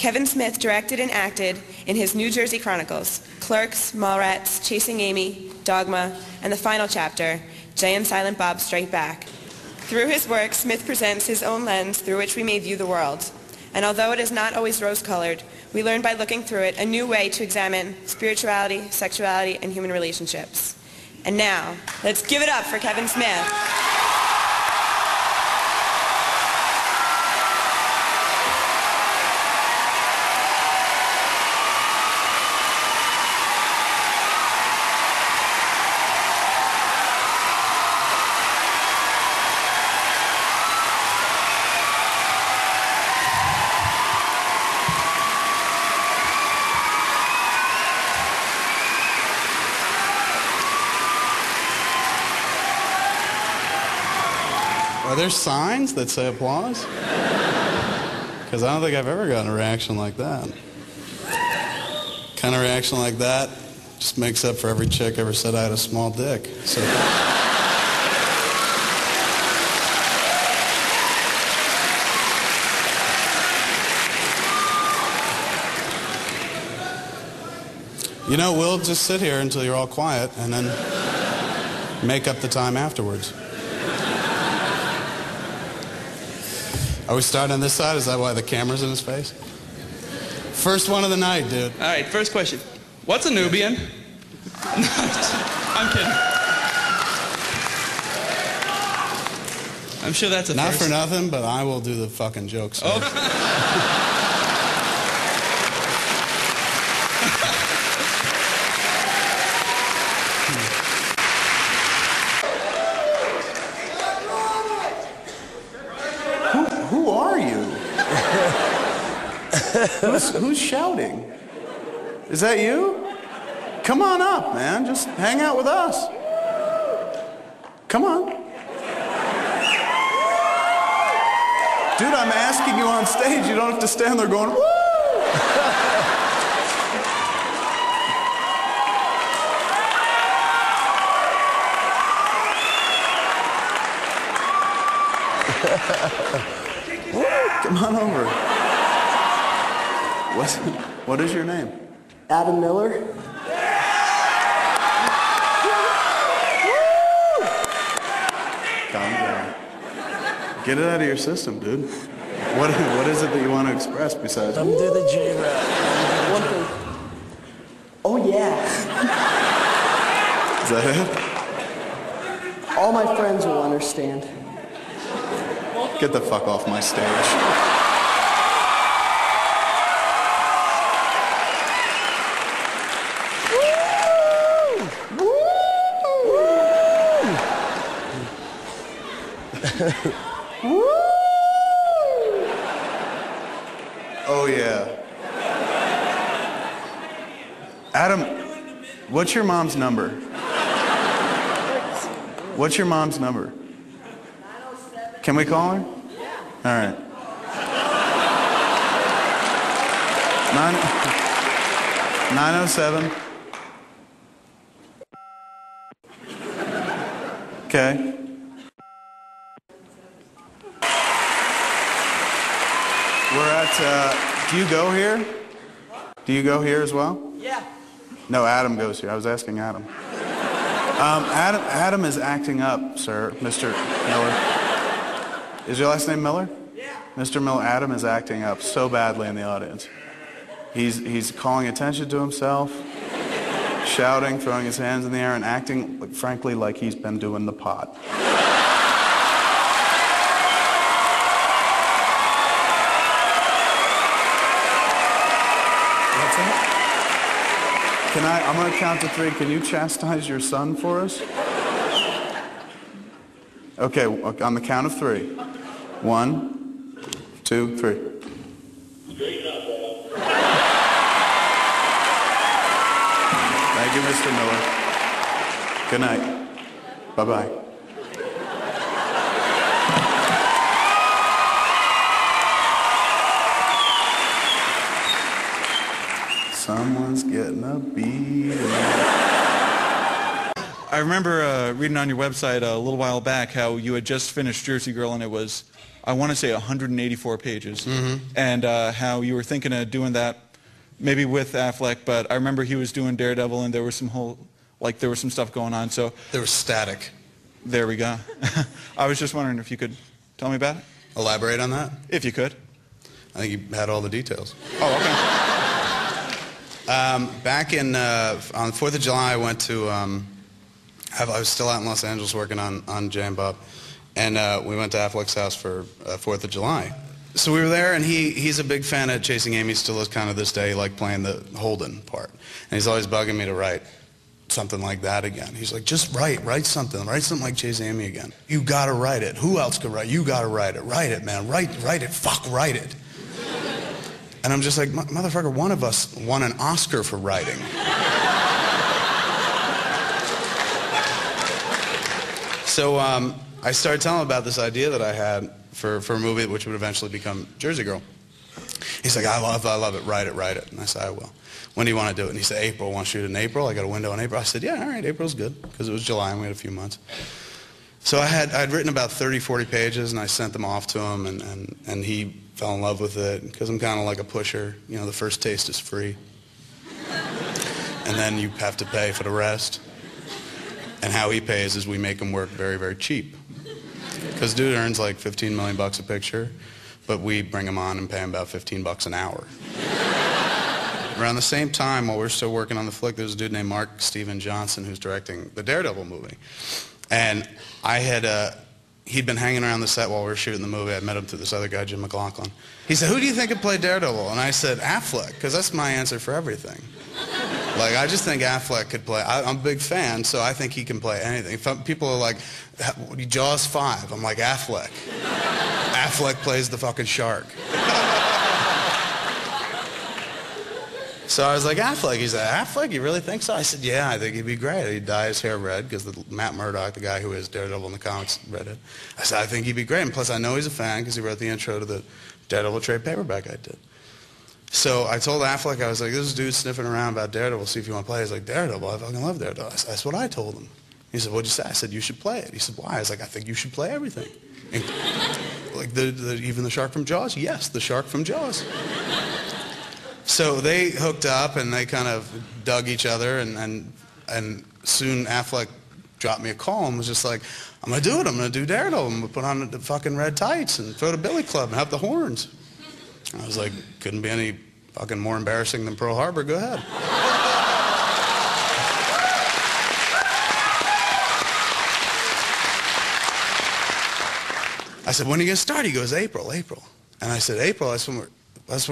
Kevin Smith directed and acted in his New Jersey Chronicles, Clerks, Mallrats, Chasing Amy, Dogma, and the final chapter, Jay and Silent Bob Strike Back. Through his work, Smith presents his own lens through which we may view the world. And although it is not always rose-colored, we learn by looking through it a new way to examine spirituality, sexuality, and human relationships. And now, let's give it up for Kevin Smith. Are there signs that say applause? Because I don't think I've ever gotten a reaction like that. Kind of reaction like that just makes up for every chick ever said I had a small dick. So. You know, we'll just sit here until you're all quiet and then make up the time afterwards. Are we starting on this side? Is that why the camera's in his face? First one of the night, dude. All right, first question. What's a Nubian? I'm kidding. I'm sure that's a Not first. for nothing, but I will do the fucking jokes. Oh. Who are you? Who's shouting? Is that you? Come on up, man. Just hang out with us. Come on. Dude, I'm asking you on stage. You don't have to stand there going, woo! Come on over. What is your name? Adam Miller. Calm down. Get it out of your system, dude. What is it that you want to express besides? I'm doing the J-rap. One thing. Oh yeah. Is that it? All my friends will understand. Get the fuck off my stage. Oh yeah. Adam, what's your mom's number? What's your mom's number? Can we call her? Yeah. All right. 907. Okay. We're at, do you go here? Do you go here as well? Yeah. No, Adam goes here. I was asking Adam. Adam is acting up, sir, Mr. Miller. Is your last name Miller? Yeah. Mr. Miller, Adam is acting up so badly in the audience. He's calling attention to himself, shouting, throwing his hands in the air, and acting, frankly, like he's been doing the pot. I'm going to count to 3. Can you chastise your son for us? Okay, on the count of 3. 1, 2, 3. Thank you, Mr. Miller. Good night. Bye-bye. Someone's getting a beat. I remember reading on your website a little while back how you had just finished Jersey Girl and it was I want to say 184 pages, and how you were thinking of doing that maybe with Affleck, but I remember he was doing Daredevil, and there was some stuff going on. So there was static. There we go. I was just wondering if you could tell me about it. Elaborate on that? If you could. I think you had all the details. Oh, okay. Back in on the 4th of July, I went to. I was still out in Los Angeles working on Jay and Bob, and we went to Affleck's house for 4th of July. So we were there, and he's a big fan of Chasing Amy. Still is kind of this day, like playing the Holden part, and he's always bugging me to write something like that again. He's like, just write something like Chasing Amy again. You gotta write it. Who else could write? You gotta write it, man. Write it. Fuck, write it. And I'm just like, motherfucker, one of us won an Oscar for writing. So I started telling him about this idea that I had for a movie which would eventually become Jersey Girl. He's like, I love it, write it. And I said, I will. When do you want to do it? And he said, April. Want to shoot it in April? I got a window in April. I said, yeah, all right, April's good, because it was July and we had a few months. So I'd written about 30, 40 pages, and I sent them off to him, and he fell in love with it, because I'm kind of like a pusher. You know, the first taste is free. And then you have to pay for the rest. And how he pays is we make him work very, very cheap. Because dude earns like $15 million a picture, but we bring him on and pay him about $15 an hour. Around the same time, while we're still working on the flick, there's a dude named Mark Steven Johnson who's directing the Daredevil movie. And he'd been hanging around the set while we were shooting the movie. I met him through this other guy, Jim McLaughlin. He said, who do you think could play Daredevil? And I said, Affleck, because that's my answer for everything. Like, I just think Affleck could play. I'm a big fan, so I think he can play anything. If people are like, Jaws 5, I'm like, Affleck. Affleck plays the fucking shark. So I was like, Affleck. He said, Affleck, you really think so? I said, yeah, I think he'd be great. He'd dye his hair red, because Matt Murdock, the guy who is Daredevil in the comics, read it. I said, I think he'd be great. And plus, I know he's a fan, because he wrote the intro to the Daredevil trade paperback I did. So I told Affleck, I was like, this dude sniffing around about Daredevil, see if you want to play it. He's like, Daredevil? I fucking love Daredevil. I said, that's what I told him. He said, what'd you say? I said, you should play it. He said, why? I was like, I think you should play everything. And, like, even the shark from Jaws? Yes, the shark from Jaws. So they hooked up, and they kind of dug each other, and soon Affleck dropped me a call and was just like, I'm going to do it. I'm going to do Daredevil. I'm going to put on the fucking red tights and throw the billy club and have the horns. I was like, couldn't be any fucking more embarrassing than Pearl Harbor. Go ahead. I said, when are you going to start? He goes, April. And I said, April, that's when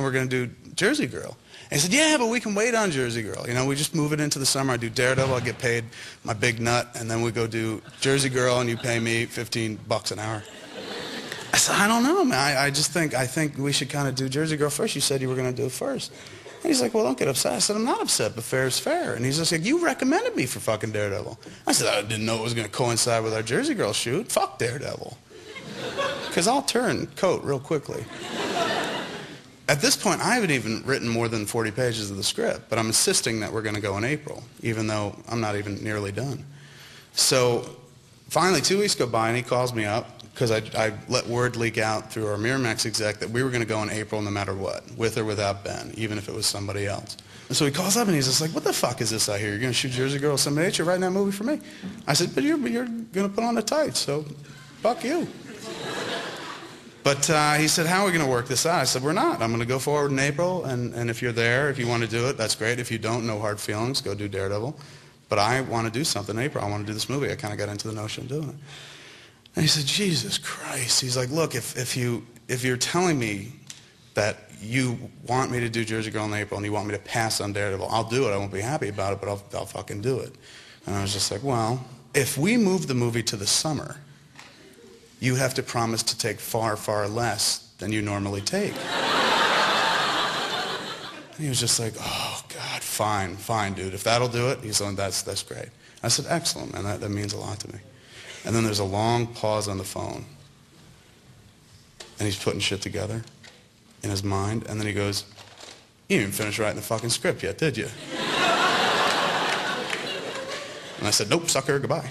we're going to do Jersey Girl. And he said, yeah, but we can wait on Jersey Girl. You know, we just move it into the summer. I do Daredevil, I get paid my big nut, and then we go do Jersey Girl, and you pay me $15 an hour. I said, I don't know, man. I think we should kind of do Jersey Girl first. You said you were going to do it first. And he's like, well, don't get upset. I said, I'm not upset, but fair is fair. And he's just like, you recommended me for fucking Daredevil. I said, I didn't know it was going to coincide with our Jersey Girl shoot. Fuck Daredevil. Because I'll turn coat real quickly. At this point, I haven't even written more than 40 pages of the script, but I'm insisting that we're going to go in April, even though I'm not even nearly done. So finally, 2 weeks go by, and he calls me up, because I let word leak out through our Miramax exec that we were going to go in April no matter what, with or without Ben, even if it was somebody else. And so he calls up, and he's just like, what the fuck is this I hear? You're going to shoot Jersey Girl with somebody else? You're writing that movie for me. I said, but you're going to put on the tights, so fuck you. But he said, how are we going to work this out? I said, we're not. I'm going to go forward in April, and if you're there, if you want to do it, that's great. If you don't, no hard feelings, go do Daredevil. But I want to do something in April. I want to do this movie. I kind of got into the notion of doing it. And he said, Jesus Christ. He's like, look, if you're telling me that you want me to do Jersey Girl in April and you want me to pass on Daredevil, I'll do it. I won't be happy about it, but I'll fucking do it. And I was just like, well, if we move the movie to the summer, you have to promise to take far, far less than you normally take. And he was just like, oh, God, fine, dude. If that'll do it, he's like, that's great. I said, excellent, man. That means a lot to me. And then there's a long pause on the phone. And he's putting shit together in his mind. And then he goes, you didn't even finish writing the fucking script yet, did you? And I said, nope, sucker, goodbye.